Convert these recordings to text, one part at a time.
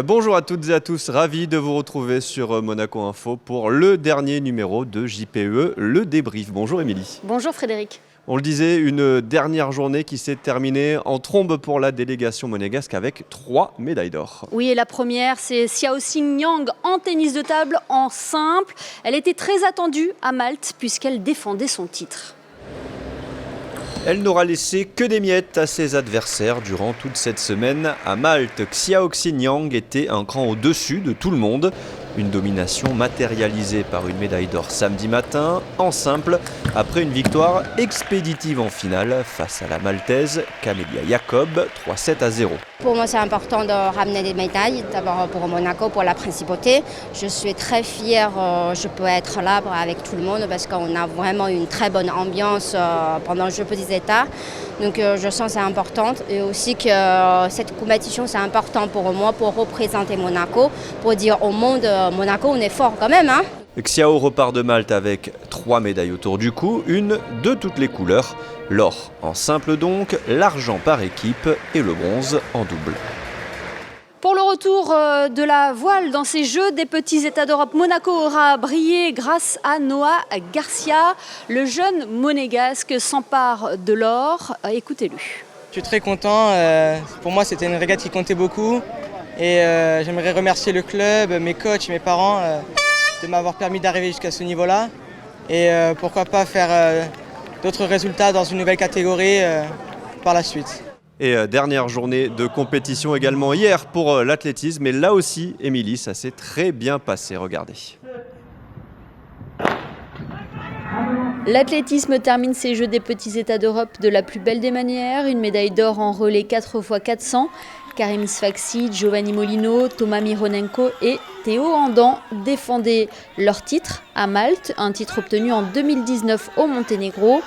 Bonjour à toutes et à tous, ravi de vous retrouver sur Monaco Info pour le dernier numéro de JPE, le débrief. Bonjour Émilie. Bonjour Frédéric. On le disait, une dernière journée qui s'est terminée en trombe pour la délégation monégasque avec 3 médailles d'or. Oui, et la première, c'est Xiaoxing Niang en tennis de table en simple. Elle était très attendue à Malte puisqu'elle défendait son titre. Elle n'aura laissé que des miettes à ses adversaires durant toute cette semaine. À Malte, Xiaoxing Niang était un cran au-dessus de tout le monde. Une domination matérialisée par une médaille d'or samedi matin, en simple, après une victoire expéditive en finale face à la Maltaise Camélia Jacob, 3-7-0. Pour moi, c'est important de ramener des médailles, d'abord pour Monaco, pour la principauté. Je suis très fière, je peux être là avec tout le monde parce qu'on a vraiment une très bonne ambiance pendant le Jeux Petits États. Donc je sens que c'est important et aussi que cette compétition, c'est important pour moi, pour représenter Monaco, pour dire au monde, Monaco, on est fort quand même. Hein. Xiao repart de Malte avec 3 médailles autour du cou, une de toutes les couleurs. L'or en simple donc, l'argent par équipe et le bronze en double. Pour le retour de la voile dans ces Jeux des petits États d'Europe, Monaco aura brillé grâce à Noah Garcia. Le jeune monégasque s'empare de l'or. Écoutez-le. Je suis très content. Pour moi, c'était une régate qui comptait beaucoup. Et j'aimerais remercier le club, mes coachs, mes parents de m'avoir permis d'arriver jusqu'à ce niveau-là. Et pourquoi pas faire d'autres résultats dans une nouvelle catégorie par la suite. Et dernière journée de compétition également hier pour l'athlétisme. Et là aussi, Émilie, ça s'est très bien passé. Regardez. L'athlétisme termine ces Jeux des petits États d'Europe de la plus belle des manières. Une médaille d'or en relais 4x400. Karim Sfaxi, Giovanni Molino, Thomas Mironenko et Théo Andan défendaient leur titre à Malte, un titre obtenu en 2019 au Monténégro.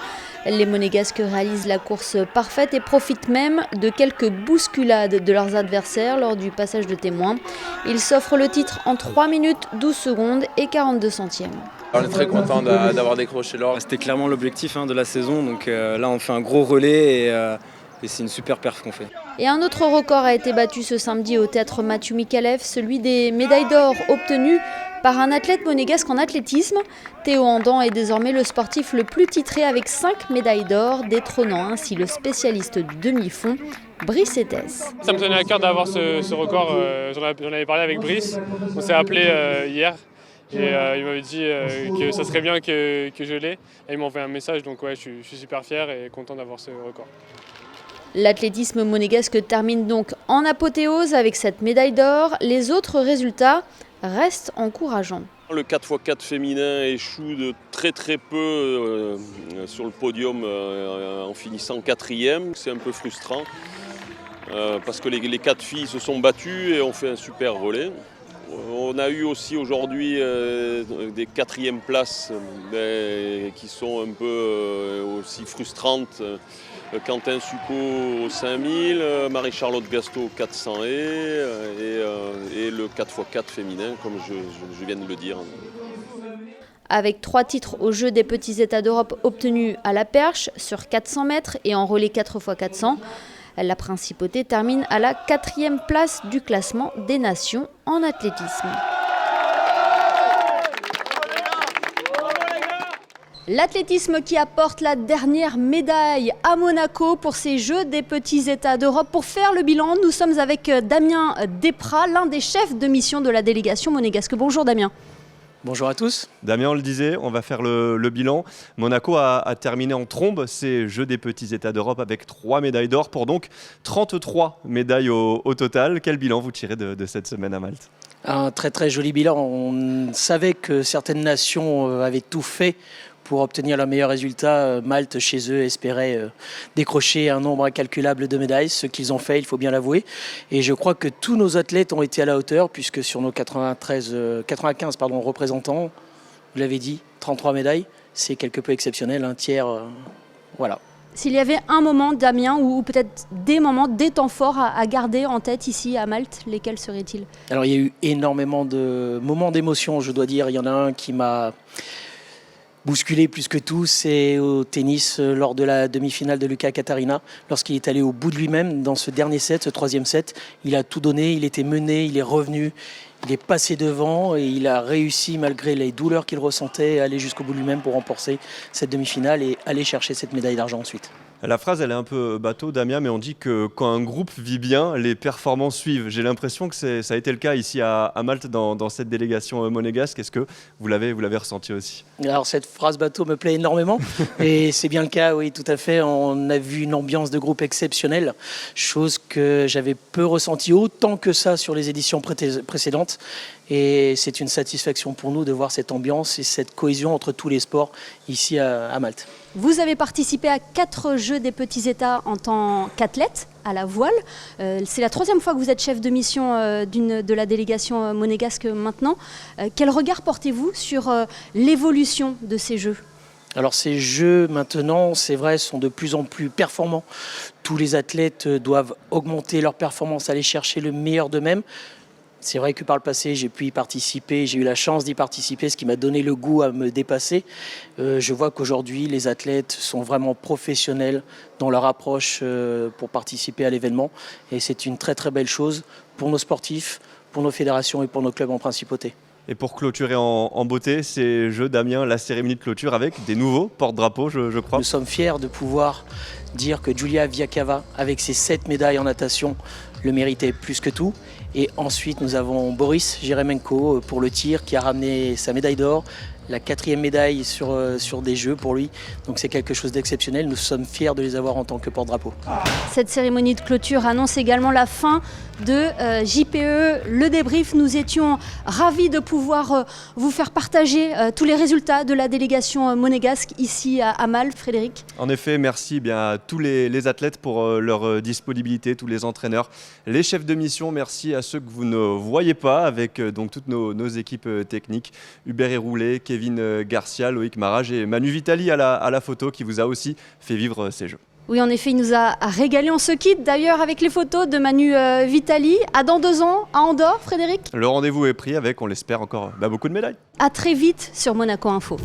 Les Monégasques réalisent la course parfaite et profitent même de quelques bousculades de leurs adversaires lors du passage de témoins. Ils s'offrent le titre en 3 minutes 12 secondes et 42 centièmes. On est très content d'avoir décroché l'or. C'était clairement l'objectif de la saison, donc là on fait un gros relais et c'est une super perf qu'on fait. Et un autre record a été battu ce samedi au théâtre Mathieu Mikalev, celui des médailles d'or obtenues par un athlète monégasque en athlétisme. Théo Andan est désormais le sportif le plus titré avec 5 médailles d'or, détrônant ainsi le spécialiste du demi-fond, Brice Etès. Ça me tenait à cœur d'avoir ce record, j'en avais parlé avec Brice, on s'est appelé hier. Et il m'avait dit que ça serait bien que je l'ai. Et il m'a envoyé un message, donc ouais, je suis super fier et content d'avoir ce record. L'athlétisme monégasque termine donc en apothéose avec cette médaille d'or. Les autres résultats restent encourageants. Le 4x4 féminin échoue de très peu sur le podium en finissant 4e. C'est un peu frustrant parce que les 4 filles se sont battues et ont fait un super relais. On a eu aussi aujourd'hui des 4e places qui sont un peu aussi frustrantes. Quentin Succo au 5000, Marie-Charlotte Gasto au 400 et le 4x4 féminin, comme je viens de le dire. Avec 3 titres aux Jeux des petits États d'Europe obtenus à la perche sur 400 mètres et en relais 4x400, la principauté termine à la 4e place du classement des nations en athlétisme. L'athlétisme qui apporte la dernière médaille à Monaco pour ces Jeux des petits États d'Europe. Pour faire le bilan, nous sommes avec Damien Desprats, l'un des chefs de mission de la délégation monégasque. Bonjour Damien. Bonjour à tous. Damien, on le disait, on va faire le bilan. Monaco a terminé en trombe ces Jeux des petits États d'Europe avec 3 médailles d'or pour donc 33 médailles au total. Quel bilan vous tirez de cette semaine à Malte ? Un très très joli bilan. On savait que certaines nations avaient tout fait pour obtenir le meilleur résultat. Malte, chez eux, espérait décrocher un nombre incalculable de médailles, ce qu'ils ont fait, il faut bien l'avouer. Et je crois que tous nos athlètes ont été à la hauteur, puisque sur nos 95 représentants, vous l'avez dit, 33 médailles, c'est quelque peu exceptionnel, un tiers, voilà. S'il y avait un moment, Damien, ou peut-être des moments, des temps forts à garder en tête ici à Malte, lesquels seraient-ils ? Alors il y a eu énormément de moments d'émotion, je dois dire. Il y en a un qui m'a bousculé plus que tout, c'est au tennis lors de la demi-finale de Luca Catarina, lorsqu'il est allé au bout de lui-même dans ce dernier set, ce troisième set. Il a tout donné, il était mené, il est revenu, il est passé devant et il a réussi, malgré les douleurs qu'il ressentait, à aller jusqu'au bout de lui-même pour remporter cette demi-finale et aller chercher cette médaille d'argent ensuite. La phrase, elle est un peu bateau, Damien, mais on dit que quand un groupe vit bien, les performances suivent. J'ai l'impression que ça a été le cas ici à Malte dans cette délégation monégasque. Est-ce que vous l'avez ressenti aussi? Alors cette phrase bateau me plaît énormément et c'est bien le cas, oui, tout à fait. On a vu une ambiance de groupe exceptionnelle, chose que j'avais peu ressentie autant que ça sur les éditions précédentes. Et c'est une satisfaction pour nous de voir cette ambiance et cette cohésion entre tous les sports ici à Malte. Vous avez participé à 4 Jeux des petits États en tant qu'athlète à la voile. C'est la 3e fois que vous êtes chef de mission de la délégation monégasque maintenant. Quel regard portez-vous sur l'évolution de ces Jeux ? Alors ces Jeux maintenant, c'est vrai, sont de plus en plus performants. Tous les athlètes doivent augmenter leur performance, aller chercher le meilleur d'eux-mêmes. C'est vrai que par le passé, j'ai pu y participer, j'ai eu la chance d'y participer, ce qui m'a donné le goût à me dépasser. Je vois qu'aujourd'hui, les athlètes sont vraiment professionnels dans leur approche pour participer à l'événement. Et c'est une très très belle chose pour nos sportifs, pour nos fédérations et pour nos clubs en principauté. Et pour clôturer en beauté ces Jeux, Damien, la cérémonie de clôture avec des nouveaux porte-drapeaux, je crois. Nous sommes fiers de pouvoir dire que Julia Viakava, avec ses 7 médailles en natation, le méritait plus que tout. Et ensuite, nous avons Boris Jeremenko pour le tir qui a ramené sa médaille d'or, la 4e médaille sur des Jeux pour lui. Donc c'est quelque chose d'exceptionnel. Nous sommes fiers de les avoir en tant que porte-drapeau. Cette cérémonie de clôture annonce également la fin de JPE, le débrief. Nous étions ravis de pouvoir vous faire partager tous les résultats de la délégation monégasque ici à Malte. Frédéric. En effet, merci à tous les athlètes pour leur disponibilité, tous les entraîneurs, les chefs de mission. Merci à ceux que vous ne voyez pas avec donc toutes nos équipes techniques, Hubert Héroulé, Kevin Garcia, Loïc Marage et Manu Vitali à la photo qui vous a aussi fait vivre ces Jeux. Oui, en effet, il nous a régalé. On se quitte d'ailleurs avec les photos de Manu Vitali. À dans 2 ans, à Andorre, Frédéric. Le rendez-vous est pris avec, on l'espère, encore beaucoup de médailles. À très vite sur Monaco Info.